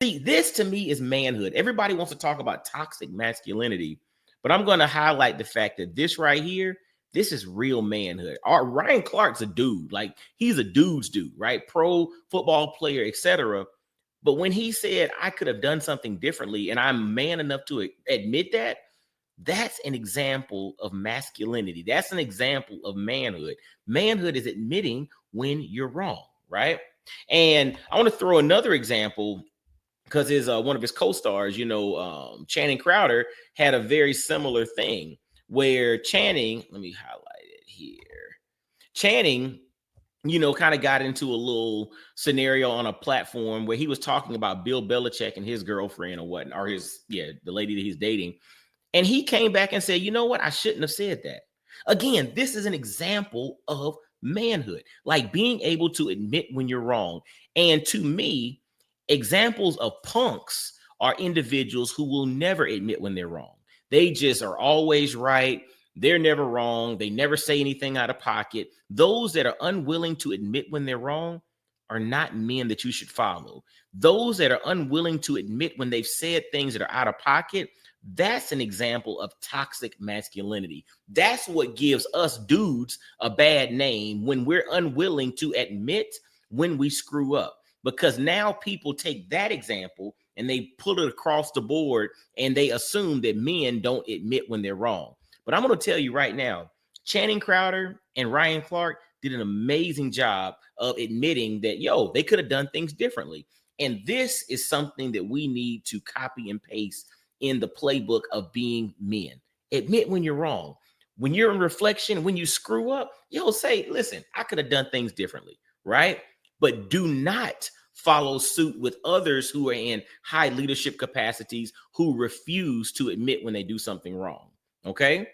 See, this to me is manhood. Everybody wants to talk about toxic masculinity, but I'm going to highlight the fact that this right here, this is real manhood. Ryan Clark's a dude. Like, he's a dude's dude, right? Pro football player, etc. But when he said, I could have done something differently, and I'm man enough to admit that, that's an example of masculinity. That's an example of manhood. Manhood is admitting when you're wrong, right? And I want to throw another example because his one of his co-stars, Channing Crowder, had a very similar thing where Channing, let me highlight it here. Channing, kind of got into a little scenario on a platform where he was talking about Bill Belichick and his girlfriend or what, or the lady that he's dating. And he came back and said, you know what? I shouldn't have said that. Again, this is an example of manhood, like being able to admit when you're wrong. And to me, examples of punks are individuals who will never admit when they're wrong. They just are always right. They're never wrong. They never say anything out of pocket. Those that are unwilling to admit when they're wrong are not men that you should follow. Those that are unwilling to admit when they've said things that are out of pocket, that's an example of toxic masculinity. That's what gives us dudes a bad name, when we're unwilling to admit when we screw up. Because now people take that example and they put it across the board and they assume that men don't admit when they're wrong. But I'm going to tell you right now, Channing Crowder and Ryan Clark did an amazing job of admitting that, they could have done things differently. And this is something that we need to copy and paste in the playbook of being men. Admit when you're wrong. When you're in reflection, when you screw up, say, listen, I could have done things differently, right? But do not follow suit with others who are in high leadership capacities who refuse to admit when they do something wrong. Okay?